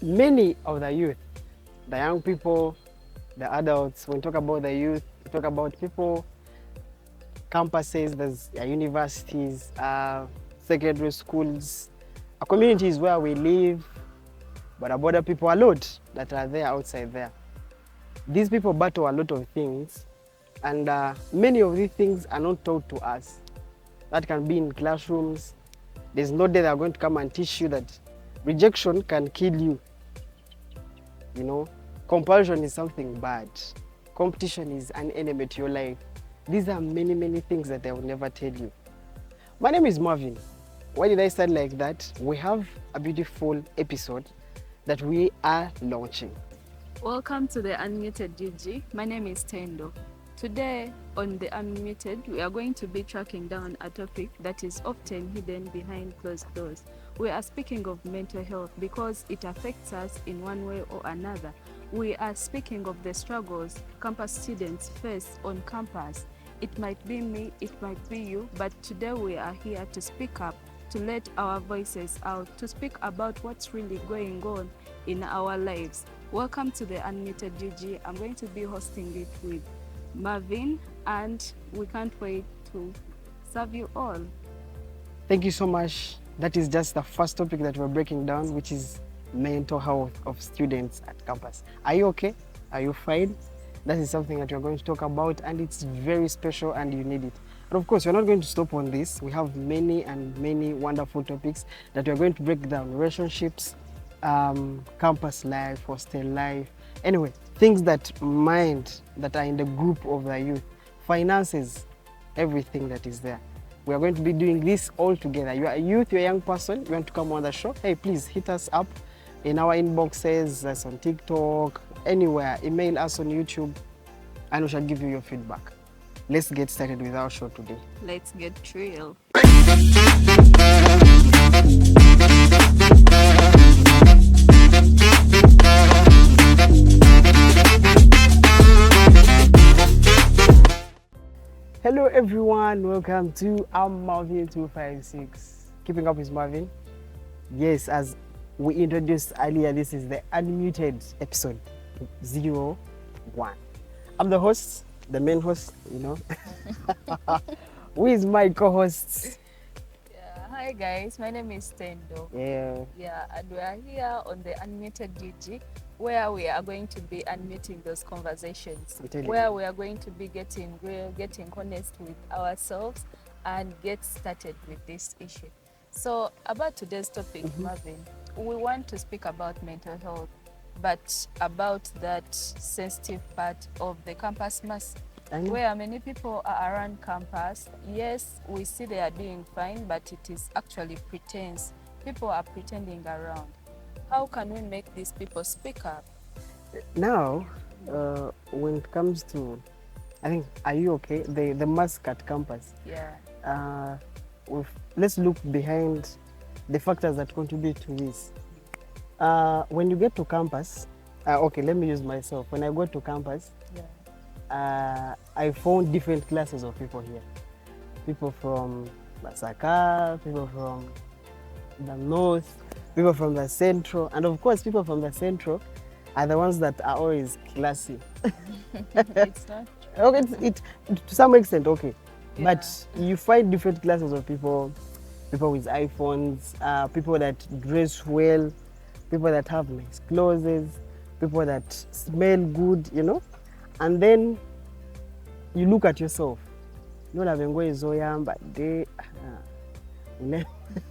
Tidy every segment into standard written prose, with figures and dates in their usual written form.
many of the youth, the young people, the adults, when we talk about the youth, we talk about people, campuses, there's universities, secondary schools, communities where we live, but about the people a lot that are there outside there. These people battle a lot of things, and many of these things are not taught to us. That can be in classrooms. There's no day they're going to come and teach you that rejection can kill you. You know, comparison is something bad. Competition is an enemy to your life. These are many, many things that they will never tell you. My name is Mavin. Why did I start like that? We have a beautiful episode that we are launching. Welcome to the Unmuted GG. My name is Tendo. Today on the Unmuted, we are going to be tracking down a topic that is often hidden behind closed doors. We are speaking of mental health because it affects us in one way or another. We are speaking of the struggles campus students face on campus. It might be me, it might be you, but today we are here to speak up, to let our voices out, to speak about what's really going on in our lives. Welcome to the Unmuted GG. I'm going to be hosting it with Mavin, and we can't wait to serve you all. Thank you so much. That is just the first topic that we're breaking down, which is mental health of students at campus. Are you okay? Are you fine? That is something that we're going to talk about, and it's very special and you need it. But of course, we're not going to stop on this. We have many and many wonderful topics that we're going to break down. Relationships, campus life, hostel life, anyway, things that are in the group of the youth, finances, everything that is there. We are going to be doing this all together. You are a youth, you're a young person, you want to come on the show, hey, please hit us up in our inboxes, us on TikTok, anywhere, email us on YouTube, and we shall give you your feedback. Let's get started with our show today. Let's get real. Hello everyone, welcome to Mavin256. Keeping up with Mavin. Yes, as we introduced earlier, this is the Unmuted episode 01. I'm the host, the main host, you know. Who is my co-host? Hi guys, my name is Tendo. And we are here on the Unmuted GG, where we are going to be unmuting those conversations, where we are going to be getting real, getting honest with ourselves, and get started with this issue. So about today's topic, Marvin, we want to speak about mental health, but about that sensitive part of the campus mass, where many people are around campus. Yes, we see they are doing fine, but it is actually pretense. People are pretending around. How can we make these people speak up? Now, when it comes to, I think, are you okay? The mask at campus. Yeah. Let's look behind the factors that contribute to this. When you get to campus, okay, let me use myself. When I go to campus, I found different classes of people here. People from Masaka, people from the north, people from the central, and of course people from the central are the ones that are always classy. It's not true. Okay, it to some extent, okay. Yeah. But you find different classes of people, people with iPhones, people that dress well, people that have nice clothes, people that smell good, you know. And then you look at yourself. You know, but they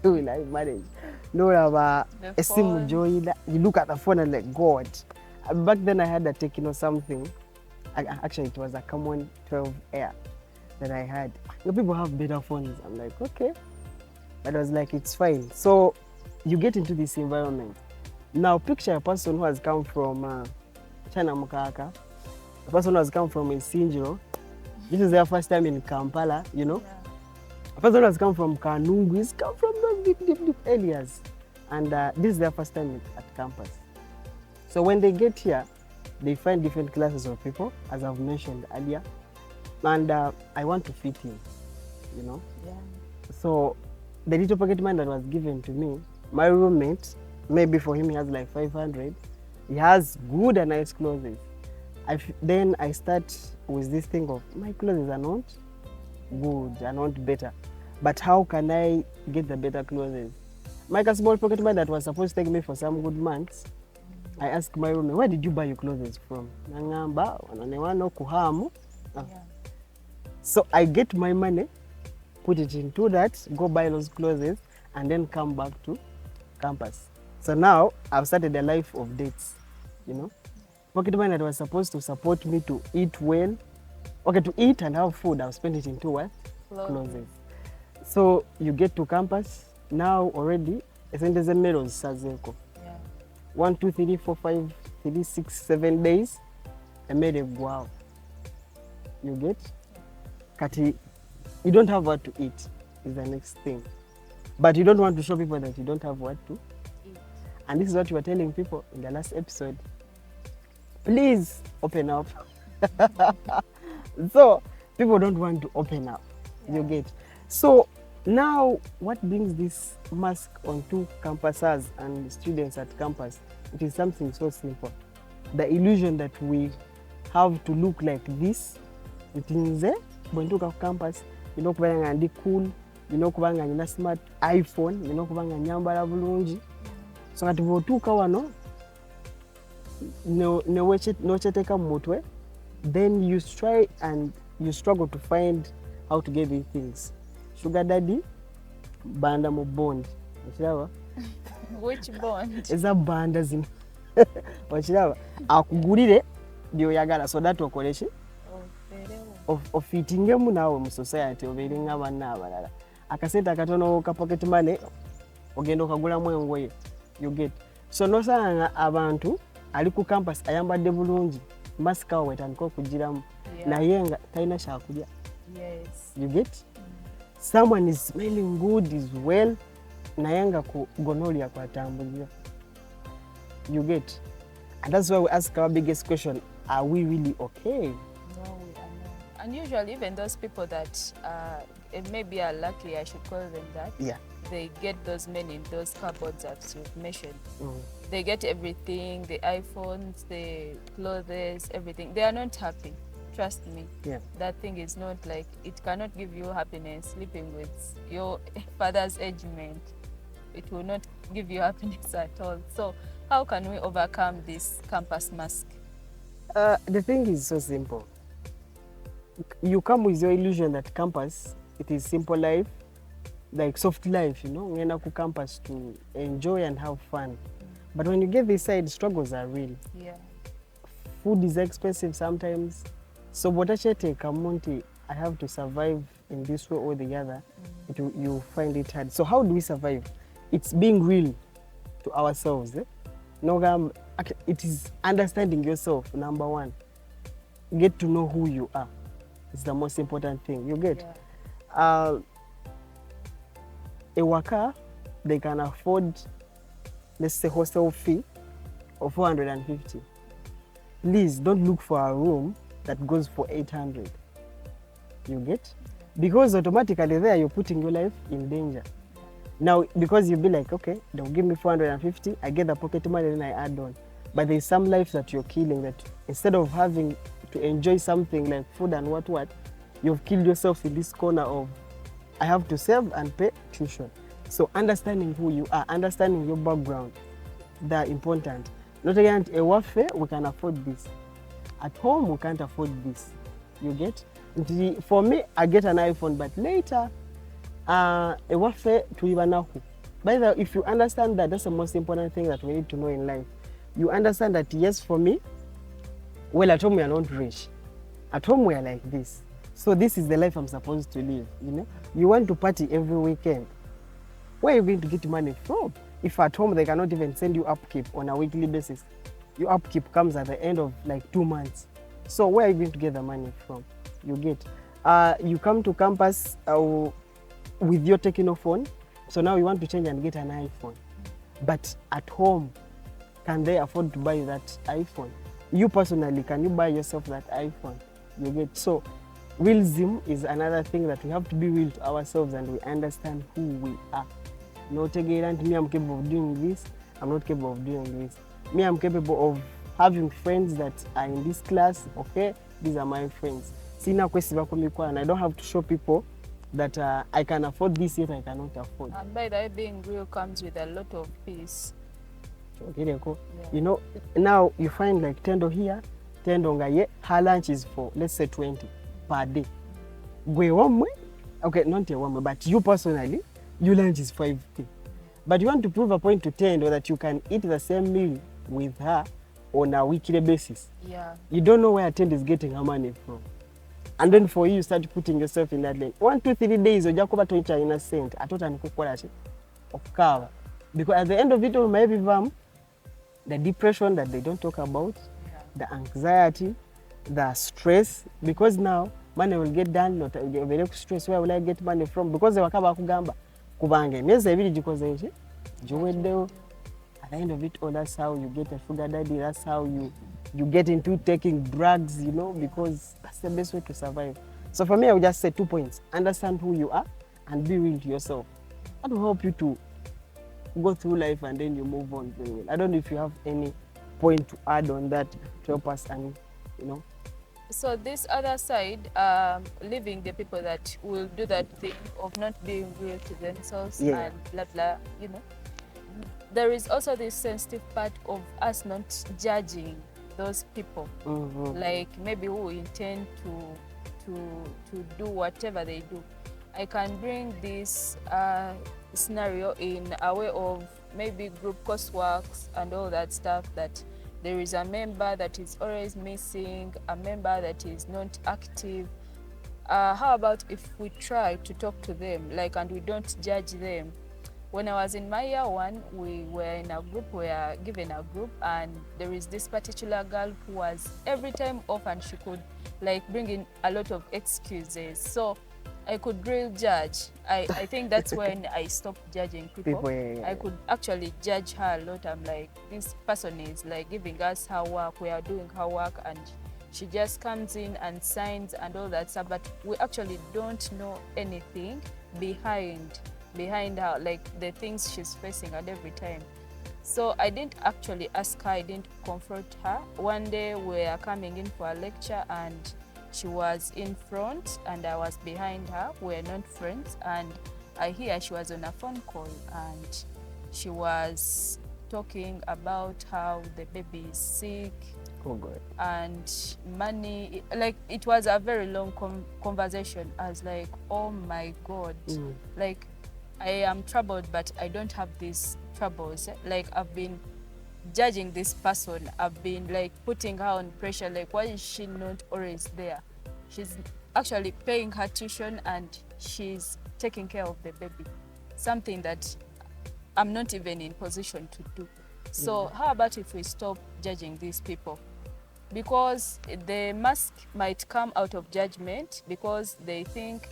will I manage? No, you look at the phone and like, God. Back then I had a Techno something. Actually, it was a common 12 Air that I had. You know, people have better phones. I'm like, okay. But I was like, it's fine. So you get into this environment. Now picture a person who has come from China Mukaka, a person who has come from Isinjiro. This is their first time in Kampala, you know. Yeah. A person who has come from Kanungu, he's come from those deep areas. And this is their first time at campus. So when they get here, they find different classes of people, as I've mentioned earlier. And I want to fit in, you know. Yeah. So the little pocket money that was given to me, my roommate maybe for him he has like 500. He has good and nice clothes. Then I start with this thing of my clothes are not good, are not better. But how can I get the better clothes? My small pocket money that was supposed to take me for some good months, I asked my roommate, where did you buy your clothes from? Nangamba, wananewano kuhamu. So I get my money, put it into that, go buy those clothes, and then come back to campus. So now I've started a life of dates, you know. Pocket money that was supposed to support me to eat well, okay, to eat and have food, I've spent it into what? Clothes. So you get to campus, now already, there's a melons sazeko. 1, 2, 3, 4, 5, 3, 6, 7 days, I made a wow. You get? Kati, you don't have what to eat is the next thing. But you don't want to show people that you don't have what to eat. And this is what you were telling people in the last episode. Please open up. So people don't want to open up. You get? So now what brings this mask onto campusers and students at campus? It is something so simple. The illusion that we have to look like this. It means when you go to campus, you know kubanga ndi cool, you know kubanga nina smart iPhone, you know kubanga nyambala bulungi. So kati votuka wano no cheteka mutwe, then you try and you struggle to find how to get these things. Sugar daddy, banda mu bond. Wachirawa? Which bond? Eza banda zino. Wachirawa? Akugulire byoyagala so that okoleshe. Of eatingemu nawe mu society obeere nga banna abalala. Akasente akatono ka pocket money ogenda okagulamu engoye. You get? So nosanga abantu ali ku campus ayambadde bulungi mask awe wetandika okugiramu naye nga talina kyakulya. Yes. You get? Someone is smelling good, is well, naye nga ku gonorrhea kwatambulira. You get? And that's why we ask our biggest question, are we really okay? No, we are not. And usually even those people that maybe are lucky, I should call them that, they get those men in those cupboards as you've mentioned. They get everything, the iPhones, the clothes, everything. They are not happy. Trust me. That thing is not like, it cannot give you happiness sleeping with your father's age mate. It will not give you happiness at all. So how can we overcome this campus mask? The thing is so simple. You come with your illusion that campus, it is simple life, like soft life, you know. You're ku campus to enjoy and have fun. But when you get this side, struggles are real. Food is expensive sometimes. So what I take a monte, I have to survive in this way or the other. You find it hard. So how do we survive? It's being real to ourselves. No, it is understanding yourself, number one. Get to know who you are. It's the most important thing. You get? A worker, they can afford, let's say, hostel fee of 450. Please don't look for a room that goes for 800. You get? Because automatically there you're putting your life in danger. Now, because you'll be like, okay, they'll give me 450, I get the pocket money and I add on. But there's some life that you're killing, that instead of having to enjoy something like food and what, you've killed yourself in this corner of, I have to save and pay tuition. So understanding who you are, understanding your background, they're important. Not again, a warfare, we can afford this. At home, we can't afford this. You get? For me, I get an iPhone, but later, a warfare to Ibanahu. By the way, if you understand that, that's the most important thing that we need to know in life. You understand that, yes, for me, well, at home we are not rich. At home we are like this. So this is the life I'm supposed to live, you know? You want to party every weekend. Where are you going to get money from? If at home they cannot even send you upkeep on a weekly basis. Your upkeep comes at the end of like 2 months. So where are you going to get the money from? You get. You come to campus with your Techno phone. So now you want to change and get an iPhone. But at home, can they afford to buy that iPhone? You personally, can you buy yourself that iPhone? You get. So realism is another thing that we have to be real to ourselves and we understand who we are. No, me, I'm capable of doing this. I'm not capable of doing this. Me, I'm capable of having friends that are in this class, okay? These are my friends. Sina kwesiba kumikwana. I don't have to show people that I can afford this yet I cannot afford. And by the way, being real comes with a lot of peace. Okay, yeah. You know, now you find like Tendo here, Tendo ngaye, her lunch is for, let's say 20 per day. Gwe wamwe, okay, not your wamwe, but you personally, your lunch is 50. But you want to prove a point to Tendo that you can eat the same meal with her on a weekly basis. Yeah. You don't know where Tendo is getting her money from. And then for you start putting yourself in that lane. 1, 2, 3 days, oja kuba toicha innocent. Atota nikukola shi. Okawa. Because at the end of it all, maybe the depression that they don't talk about, the anxiety, the stress, because now money will get done, not very stress. Where will I get money from? Because they wakaba kugamba kubange. Meza ibili jikoze nje. Juwedeo. At the end of it all, that's how you get a sugar daddy. That's how you get into taking drugs, you know, because that's the best way to survive. So for me, I would just say 2 points. Understand who you are and be real to yourself. That will help you to go through life and then you move on very well. I don't know if you have any point to add on that to help us and, you know. So this other side, leaving the people that will do that thing of not being real to themselves and blah, blah, you know. There is also this sensitive part of us not judging those people, like maybe who intend to do whatever they do. I can bring this scenario in a way of maybe group courseworks and all that stuff, that there is a member that is always missing, a member that is not active. How about if we try to talk to them, like, and we don't judge them? When I was in my year 1, we were in a group, we were given a group, and there is this particular girl who was every time off and she could like bring in a lot of excuses. So I could really judge. I think that's when I stopped judging people. I could actually judge her a lot. I'm like, this person is like giving us her work, we are doing her work, and she just comes in and signs and all that stuff, but we actually don't know anything behind her, like the things she's facing at every time. So I didn't actually ask her, I didn't confront her. One day we were coming in for a lecture and she was in front and I was behind her. We're not friends, and I hear she was on a phone call and she was talking about how the baby is sick. Oh God. And money, like it was a very long conversation. I was like, oh my God, like I am troubled, but I don't have these troubles. Like I've been judging this person, I've been like putting her on pressure, like why is she not always there? She's actually paying her tuition and she's taking care of the baby, something that I'm not even in position to do. So how about if we stop judging these people? Because the mask might come out of judgment because they think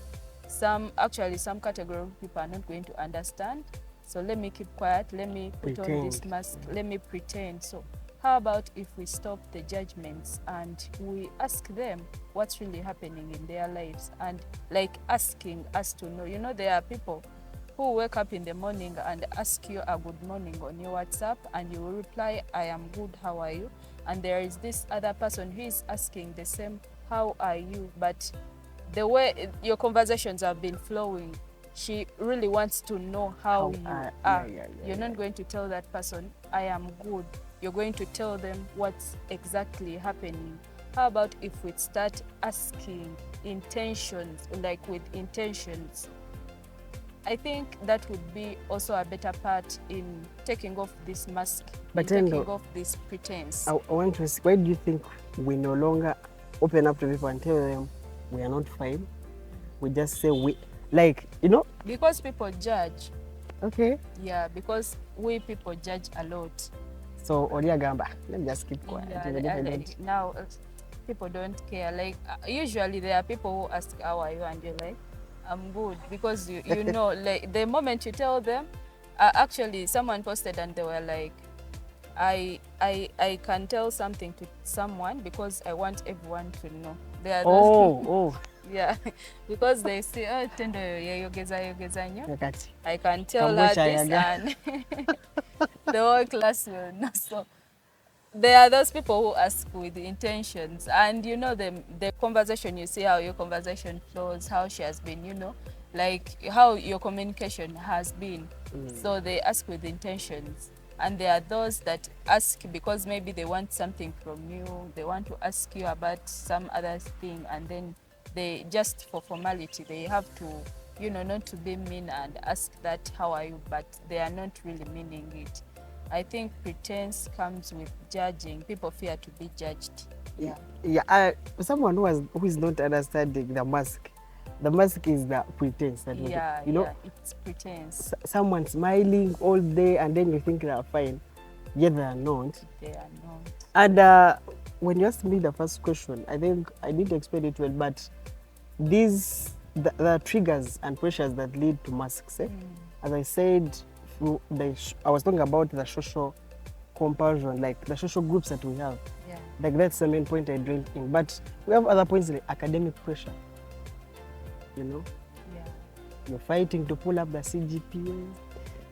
some category of people are not going to understand. So let me keep quiet, let me put on this mask, let me pretend. So how about if we stop the judgments and we ask them what's really happening in their lives, and like asking us to know. You know, there are people who wake up in the morning and ask you a good morning on your WhatsApp and you will reply, I am good, how are you? And there is this other person who is asking the same, how are you? But the way your conversations have been flowing, she really wants to know how you are. You're not going to tell that person, I am good. You're going to tell them what's exactly happening. How about if we start asking intentions, like with intentions? I think that would be also a better part in taking off this mask, but taking off this pretense. I want to ask, why do you think we no longer open up to people and tell them we are not fine? We just say we, like, you know? Because people judge. Okay. Yeah, because we people judge a lot. So, Olia Gamba, let me just keep quiet. Like, now, people don't care. Like, usually there are people who ask, how are you? And you're like, I'm good. Because you know, like the moment you tell them, actually someone posted and they were like, I can tell something to someone because I want everyone to know. They are those Yeah, because they say, oh, Tendo yogeza nyo. Kakati. I can tell her Kambocha this, yaga. and the whole class will know. So there are those people who ask with intentions, and you know the conversation, you see how your conversation flows, how she has been, you know, like how your communication has been. So they ask with intentions, and there are those that ask because maybe they want something from you, they want to ask you about some other thing, and then they just for formality they have to, you know, not to be mean and ask that how are you, but they are not really meaning it. I think pretense comes with judging. People fear to be judged. Yeah. Yeah, someone who is not understanding the mask. The mask is the pretense that Yeah, you know. yeah, it's pretense. Someone smiling all day and then you think they are fine, yet they are not. They are not. And when you asked me the first question, I think I didn't explain it well, but the triggers and pressures that lead to masks. As I said, I was talking about the social comparison, like the social groups that we have. Yeah. Like that's the main point I drilled in. But we have other points like academic pressure. You know, Yeah. you're fighting to pull up the CGPA.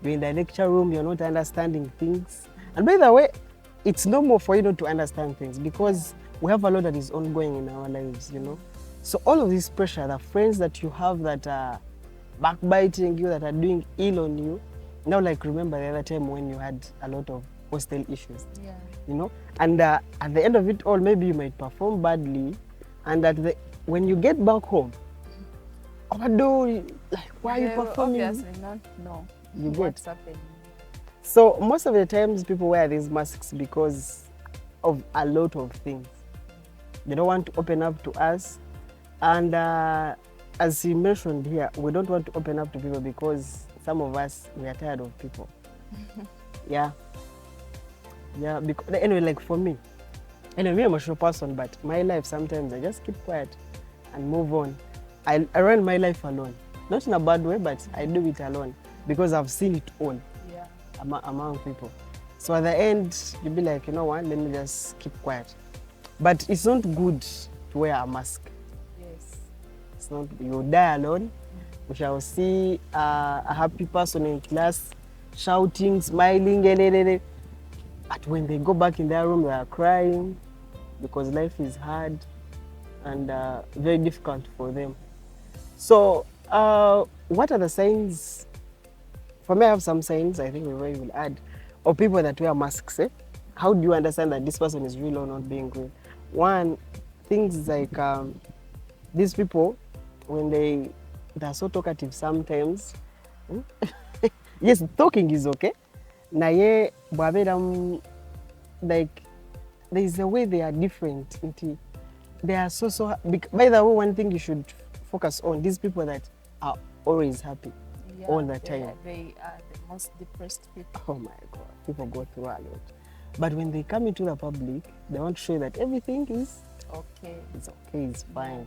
You're in the lecture room, you're not understanding things. And by the way, it's normal for you not to understand things because we have a lot that is ongoing in our lives, you know. So all of this pressure, the friends that you have that are backbiting you, that are doing ill on you. Now, like remember the other time when you had a lot of hostel issues, Yeah. you know. And at the end of it all, maybe you might perform badly, and when you get back home, although like why are you They will performing? obviously not know You get. what's happening. So most of the times people wear these masks because of a lot of things. They don't want to open up to us. And as you mentioned here, we don't want to open up to people because some of us, we are tired of people. Yeah. Yeah, because, anyway, like for me, anyway, I'm a show person, but my life sometimes I just keep quiet and move on. I run my life alone. Not in a bad way, but I do it alone because I've seen it all. Yeah. Among people. So at the end, you'll be like, you know what, let me just keep quiet. But it's not good to wear a mask. Yes. It's not, you die alone. We shall see a happy person in class shouting, smiling, but when they go back in their room, they are crying because life is hard and very difficult for them. So what are the signs? For me, I have some signs, I think we will add, of people that wear masks. How do you understand that this person is real or not being real? One, things like these people, when they're so talkative sometimes. Yes, talking is okay. Naye, like, there's a way they are different. They are so, by the way, one thing you should focus on, these people that are always happy. Yeah, all the time. They are the most depressed people. Oh my God, people go through a lot. But when they come into the public, they want to show that everything is okay. It's okay, it's fine.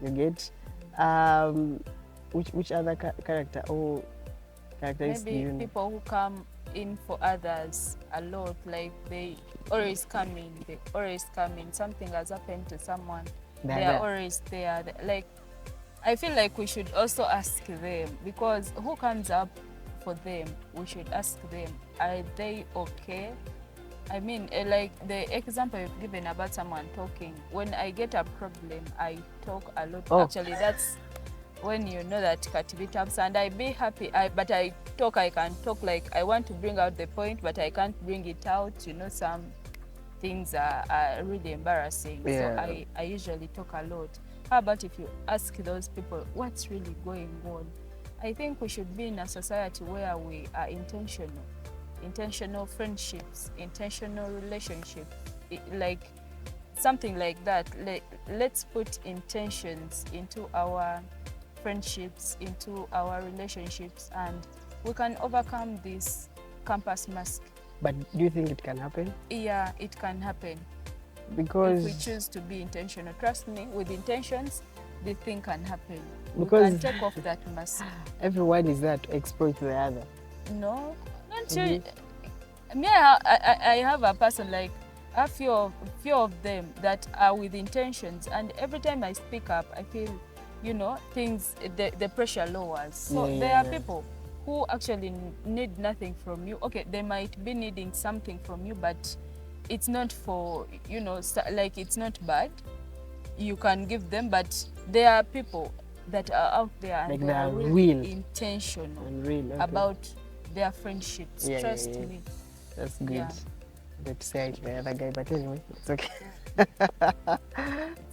You get? Which other character or characteristics do you Maybe know? people who come in for others a lot, like they always come in. Something has happened to someone. They are always there. Like, I feel like we should also ask them, because who comes up for them, we should ask them, are they okay? I mean, like the example you've given about someone talking, when I get a problem, I talk a lot. Oh. Actually, that's when you know that captivates, and I be happy, but I can talk, like I want to bring out the point, but I can't bring it out. You know, some things are really embarrassing. Yeah. So I usually talk a lot. How about if you ask those people what's really going on? I think we should be in a society where we are intentional friendships, intentional relationships, like something like that. Let's put intentions into our friendships, into our relationships, and we can overcome this campus mask. But do you think it can happen? Yeah, it can happen. Because if we choose to be intentional, trust me, with intentions, the thing can happen. Because we can take off that mask. Everyone is there to exploit the other. No, not you. Me, I have a person, like a few of them that are with intentions, and every time I speak up, I feel things, the pressure lowers. So there are people who actually need nothing from you. Okay, they might be needing something from you, but it's not for, like, it's not bad. You can give them, but there are people that are out there and Like they are really intentional about their friendships. Trust me. That's good. Let's say it the other guy, but anyway, it's okay.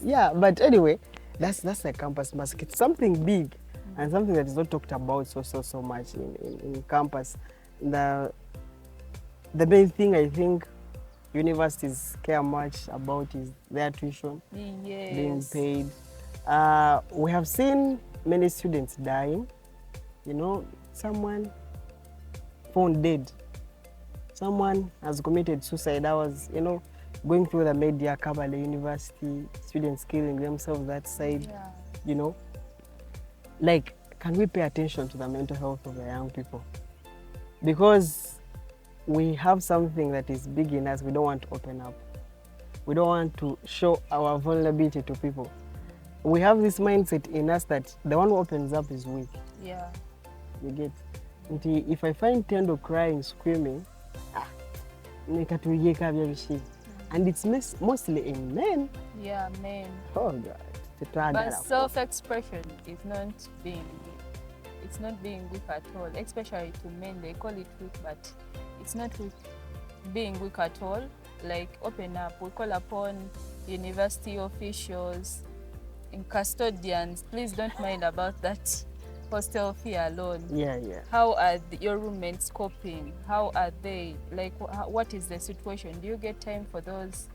Yeah, but anyway, that's the campus mask. It's something big and something that is not talked about so much in campus. The main thing I think universities care much about is their tuition being paid. We have seen many students dying. Someone found dead. Someone has committed suicide. I was, going through the media, Kabale University, students killing themselves that side, Like, can we pay attention to the mental health of the young people? Because we have something that is big in us, we don't want to open up. We don't want to show our vulnerability to people. We have this mindset in us that the one who opens up is weak. Yeah. You get? If I find Tendo crying, screaming, and it's mostly in men. Yeah, men. Oh God. But self-expression is not being weak at all, especially to men. They call it weak, but it's not being weak at all. Like, open up. We call upon university officials and custodians. Please don't mind about that hostel fee alone. Yeah. How are your roommates coping? How are they? Like, what is the situation? Do you get time for those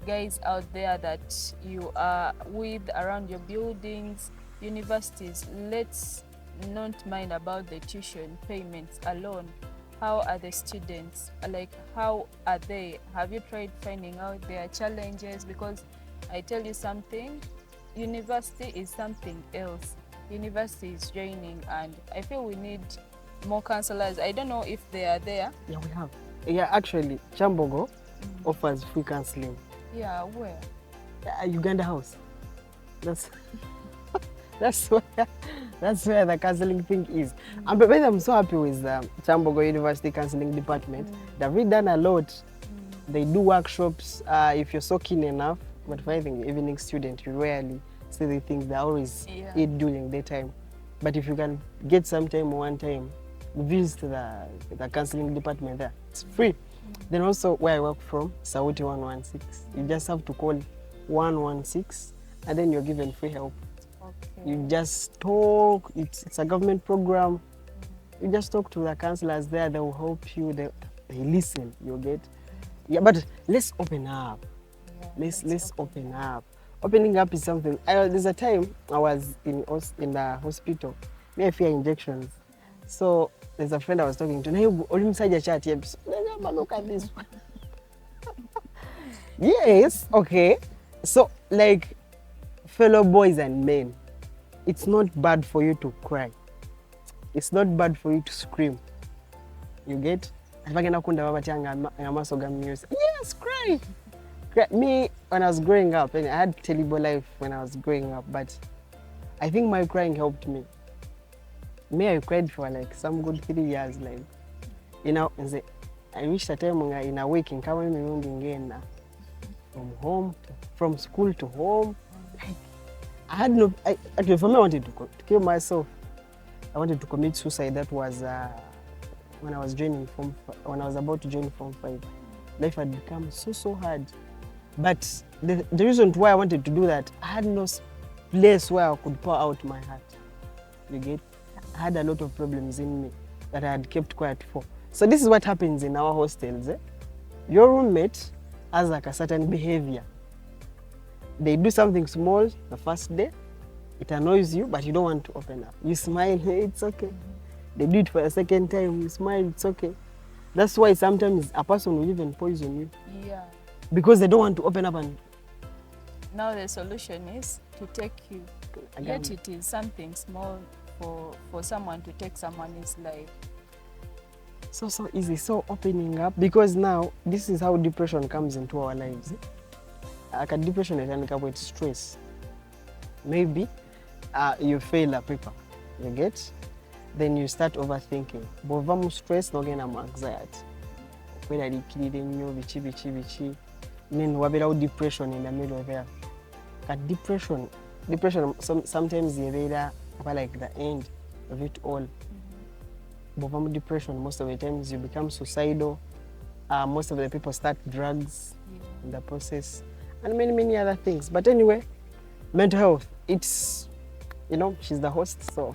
guys out there that you are with around your buildings, universities? Let's not mind about the tuition payments alone. How are the students? Like, how are they? Have you tried finding out their challenges? Because I tell you something, university is something else. University is draining, and I feel we need more counselors. I don't know if they are there. Yeah, we have. Yeah, actually, Chambogo offers free counseling. Yeah, where? Uganda House. That's where the counseling thing is. And I'm so happy with the Chambogo University Counseling Department. They've really done a lot. They do workshops if you're so keen enough. But for anything, evening student, you rarely see the things. They always eat during daytime. But if you can get some time one time, visit the counseling department there. It's free. Then also where I work from, Sauti 116. You just have to call 116 and then you're given free help. Okay. You just talk. It's a government program. You just talk to the counselors there. They will help you. They listen. You get. Yeah, but let's open up. Let's open up. Opening up is something. There's a time I was in the hospital. I fear injections. So there's a friend I was talking to. Look at this one. Yes, okay. So, like, fellow boys and men, it's not bad for you to cry. It's not bad for you to scream. You get? Yes, cry. Me, when I was growing up, and I had terrible life when I was growing up, but I think my crying helped me. I cried for like some good 3 years. Like, I reached a time when in a week in from school to home. I had no. Actually, for me, I wanted to kill myself. I wanted to commit suicide. That was when I was about to join Form 5. Life had become so hard. But the reason why I wanted to do that, I had no place where I could pour out my heart. You get? I had a lot of problems in me that I had kept quiet for. So this is what happens in our hostels. Your roommate has like a certain behavior. They do something small the first day, it annoys you, but you don't want to open up. You smile, hey, it's okay. They do it for a second time, you smile, it's okay. That's why sometimes a person will even poison you. Yeah. Because they don't want to open up. And now the solution is to take you. Again. Yet it is something small for someone to take someone's life. So easy, so opening up, because now this is how depression comes into our lives. Like a depression is with stress. Maybe you fail a paper. You get? Then you start overthinking. Bw'ova mu stress n'ogenda mu anxiety. Okweraliikirira ennyo biki. Then wabeerawo depression in the middle there. But depression sometimes yebeera like the end of it all. Bw'ova mu depression, most of the times you become suicidal. Most of the people start drugs in the process, and many other things. But anyway, mental health, it's, she's the host, so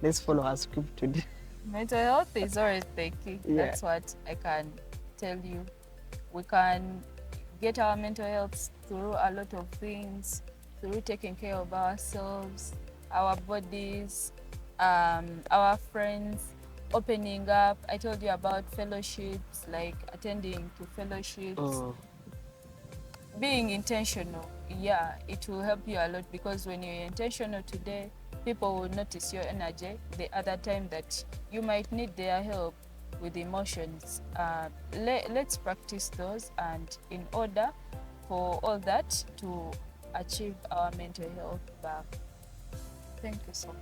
let's follow her script today. Mental health is always the key. Yeah. That's what I can tell you. We can get our mental health through a lot of things, through taking care of ourselves, our bodies, our friends, opening up. I told you about fellowships, like attending to fellowships, being intentional. Yeah, it will help you a lot, because when you're intentional today, people will notice your energy the other time that you might need their help with emotions. Let's practice those, and in order for all that to achieve our mental health back. Thank you so much.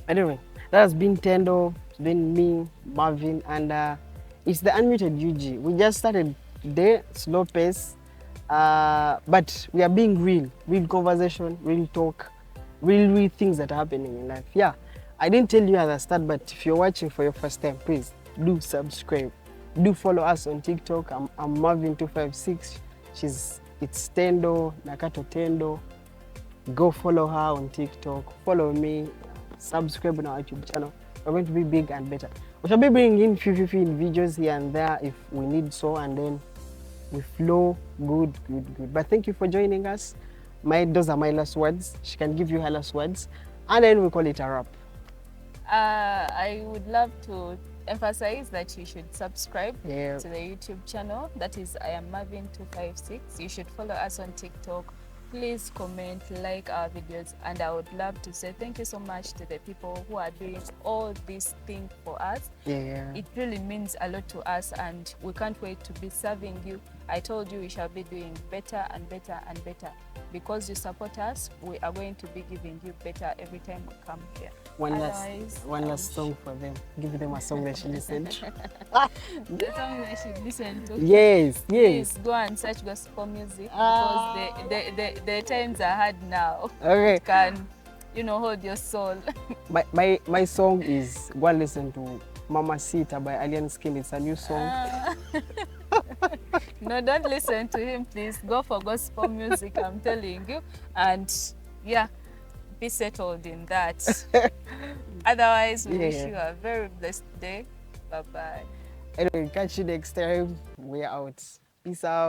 Anyway, that has been Tendo, it's been me, Mavin, and it's the Unmuted UG. We just started today, slow pace, but we are being real conversation, real talk, real things that are happening in life. Yeah, I didn't tell you at the start, but if you're watching for your first time, please do subscribe. Do follow us on TikTok. I'm Mavin256. It's Tendo, Nakato Tendo. Go follow her on TikTok. Follow me. Subscribe on our YouTube channel. We're going to be big and better. We shall be bringing in few videos here and there if we need so, and then we flow good. But thank you for joining us. Those are my last words. She can give you her last words, and then we call it a wrap. I would love to emphasize that you should subscribe to the YouTube channel. That is, I am Mavin256. You should follow us on TikTok. Please comment, like our videos, and I would love to say thank you so much to the people who are doing all these things for us. It really means a lot to us, and we can't wait to be serving you. I told you we shall be doing better and better and better. Because you support us, we are going to be giving you better every time we come here. One last song for them. Give them a song they should listen to. The song they should listen to. Yes. Please go and search gospel music, because the times are hard now. Okay. It can, hold your soul. My song is, go and listen to Mama Sita by Alien Skin. It's a new song. No, don't listen to him, please. Go for gospel music, I'm telling you. And yeah, be settled in that. Otherwise, we wish you a very blessed day. Bye-bye. Anyway, catch you next time. We're out. Peace out.